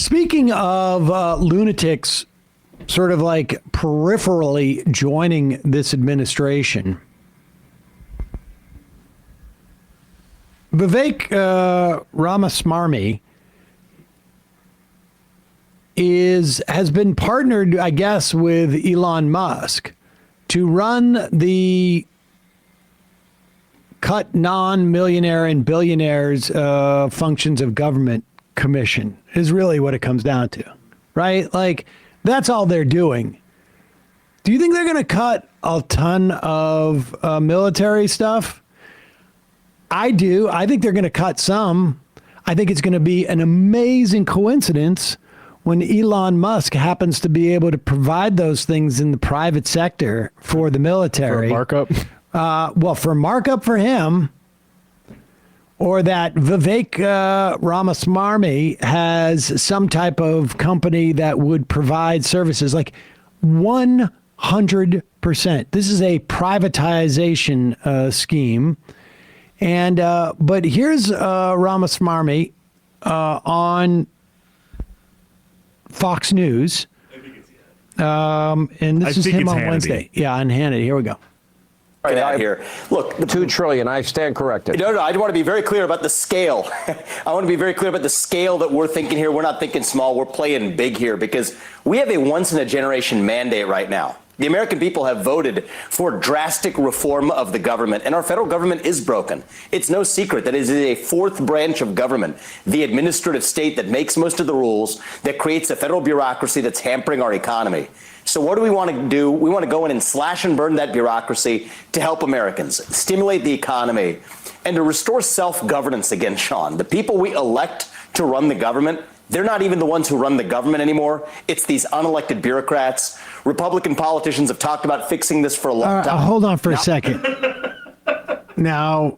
Speaking of lunatics sort of like peripherally joining this administration, Vivek Ramaswamy has been partnered, I guess, with Elon Musk to run the cut non-millionaire and billionaires functions of government commission is really what it comes down to, right? Like, that's all they're doing. Do you think they're going to cut a ton of military stuff? I do. I think they're going to cut some. I think it's going to be an amazing coincidence when Elon Musk happens to be able to provide those things in the private sector for the military. For markup? Well, for markup for him, or that Vivek Ramaswamy has some type of company that would provide services, like 100%. This is a privatization scheme. And but here's Ramaswamy on Fox News. And this is him on Wednesday. Yeah, on Hannity. Here we go. Right out here. Look, the $2 trillion. I stand corrected. No, I want to be very clear about the scale. I want to be very clear about the scale that we're thinking here. We're not thinking small. We're playing big here because we have a once-in-a-generation mandate right now. The American people have voted for drastic reform of the government, and our federal government is broken. It's no secret that it is a fourth branch of government, the administrative state that makes most of the rules, that creates a federal bureaucracy that's hampering our economy. So what do we want to do? We want to go in and slash and burn that bureaucracy to help Americans, stimulate the economy, and to restore self-governance again, Sean. The people we elect to run the government, they're not even the ones who run the government anymore. It's these unelected bureaucrats. Republican politicians have talked about fixing this for a long time. Hold on for a second. Now,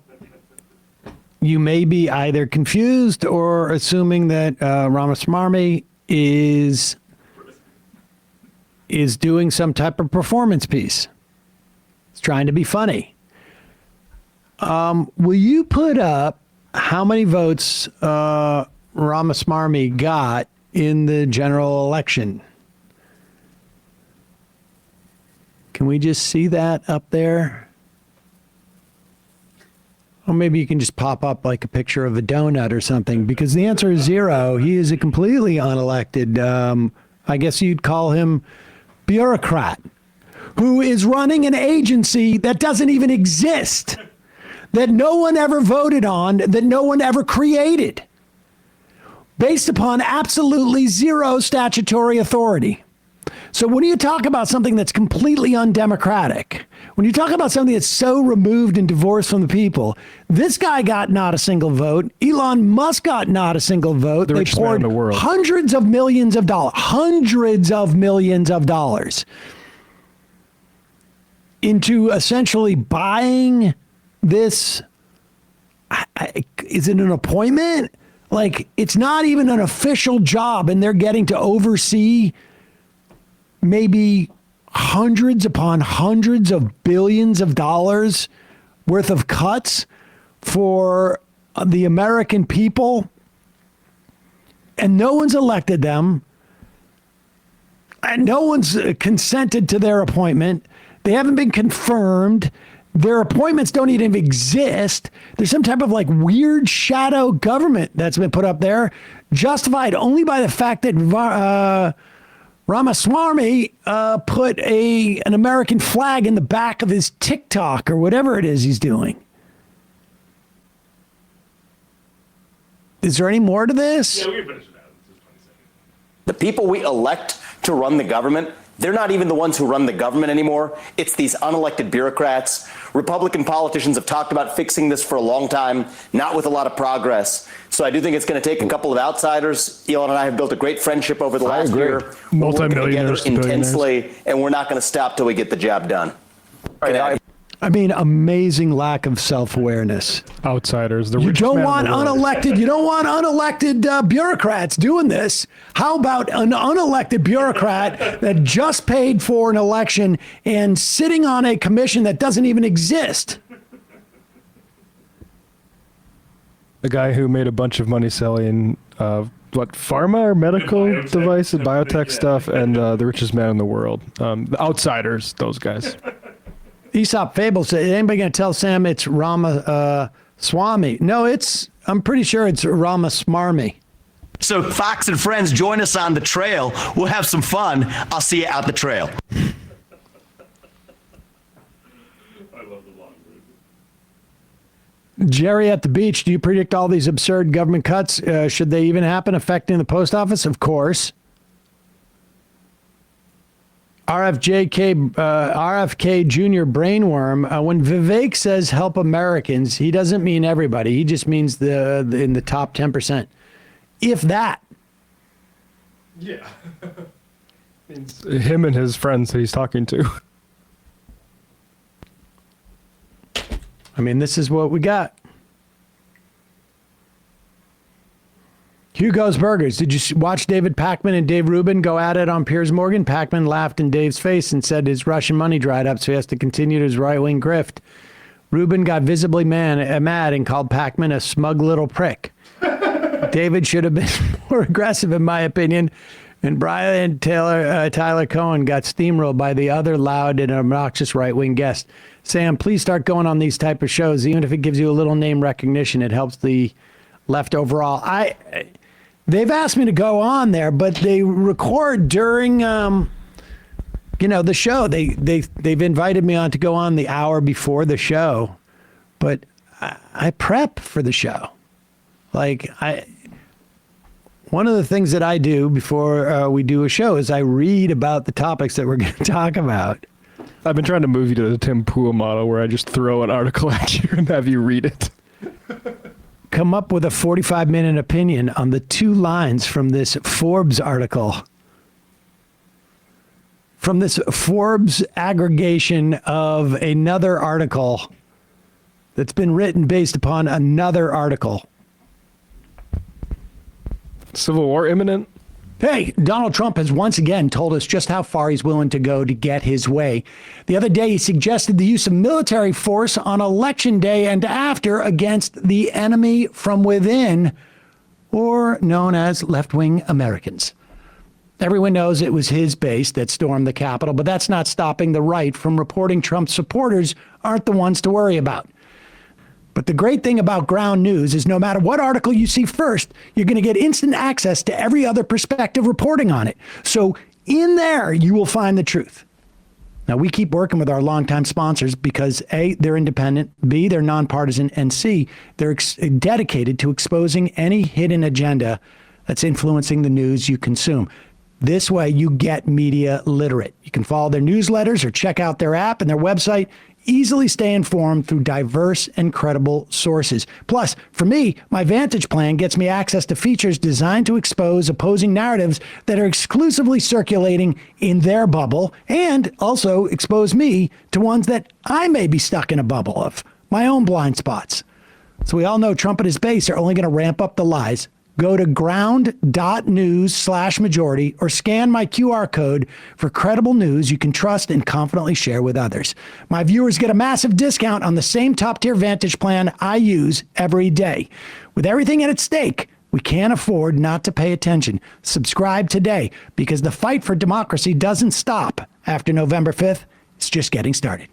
you may be either confused or assuming that Ramaswamy is doing some type of performance piece. It's trying to be funny. Will you put up how many votes Ramaswamy got in the general election? Can we just see that up there? Or maybe you can just pop up like a picture of a donut or something, because the answer is 0. He is a completely unelected, I guess you'd call him bureaucrat, who is running an agency that doesn't even exist, that no one ever voted on, that no one ever created, based upon absolutely 0 statutory authority. So when you talk about something that's completely undemocratic, when you talk about something that's so removed and divorced from the people, this guy got not a single vote. Elon Musk got not a single vote. The richest man in the world. hundreds of millions of dollars into essentially buying this. Is it an appointment? Like, it's not even an official job, and they're getting to oversee maybe hundreds upon hundreds of billions of dollars worth of cuts for the American people, and no one's elected them, and no one's consented to their appointment. They haven't been confirmed. Their appointments don't even exist. There's some type of like weird shadow government that's been put up there, justified only by the fact that Ramaswamy put an American flag in the back of his TikTok or whatever it is he's doing. Is there any more to this? Yeah, we can finish it out. This is 20 seconds. The people we elect to run the government, they're not even the ones who run the government anymore. It's these unelected bureaucrats. Republican politicians have talked about fixing this for a long time, not with a lot of progress. So I do think it's going to take a couple of outsiders. Elon and I have built a great friendship over the last year. We're working together intensely, and we're not going to stop till we get the job done. I mean, amazing lack of self-awareness. Outsiders. You don't want unelected. You don't want unelected bureaucrats doing this. How about an unelected bureaucrat that just paid for an election and sitting on a commission that doesn't even exist? The guy who made a bunch of money selling pharma or medical device, biotech stuff, and the richest man in the world. The outsiders, those guys. Aesop Fable said, anybody going to tell Sam it's Rama Swami? No, I'm pretty sure it's Rama Smarmy. So Fox and friends, join us on the trail. We'll have some fun. I'll see you out the trail. Jerry at the beach, do you predict all these absurd government cuts, should they even happen, affecting the post office? Of course. RFK Jr. Brainworm, when Vivek says help Americans, he doesn't mean everybody. He just means in the top 10%. If that. Yeah. It's him and his friends that he's talking to. I mean, this is what we got. Hugo's Burgers. Did you watch David Pakman and Dave Rubin go at it on Piers Morgan? Pakman laughed in Dave's face and said his Russian money dried up, so he has to continue his right-wing grift. Rubin got visibly mad and called Pakman a smug little prick. David should have been more aggressive, in my opinion. And Brian Tyler Cohen got steamrolled by the other loud and obnoxious right-wing guest. Sam, please start going on these type of shows. Even if it gives you a little name recognition, it helps the left overall. They've asked me to go on there, but they record during, the show. They've invited me on to go on the hour before the show, but I prep for the show. One of the things that I do before we do a show is I read about the topics that we're going to talk about. I've been trying to move you to the Tim Pool model where I just throw an article at you and have you read it. Come up with a 45-minute opinion on the 2 lines from this Forbes article. From this Forbes aggregation of another article that's been written based upon another article. Civil war imminent? Hey, Donald Trump has once again told us just how far he's willing to go to get his way. The other day, he suggested the use of military force on Election Day and after against the enemy from within, or known as left-wing Americans. Everyone knows it was his base that stormed the Capitol, but that's not stopping the right from reporting Trump's supporters aren't the ones to worry about. But the great thing about ground news is no matter what article you see first, you're going to get instant access to every other perspective reporting on it. So in there, you will find the truth. Now, we keep working with our longtime sponsors because A, they're independent, B, they're nonpartisan, and C, they're dedicated to exposing any hidden agenda that's influencing the news you consume. This way, you get media literate. You can follow their newsletters or check out their app and their website. Easily stay informed through diverse and credible sources. Plus, for me, my Vantage plan gets me access to features designed to expose opposing narratives that are exclusively circulating in their bubble and also expose me to ones that I may be stuck in a bubble of, my own blind spots. So we all know Trump and his base are only going to ramp up the lies. Go to ground.news/majority or scan my QR code for credible news you can trust and confidently share with others. My viewers get a massive discount on the same top-tier Vantage plan I use every day. With everything at stake, we can't afford not to pay attention. Subscribe today because the fight for democracy doesn't stop after November 5th. It's just getting started.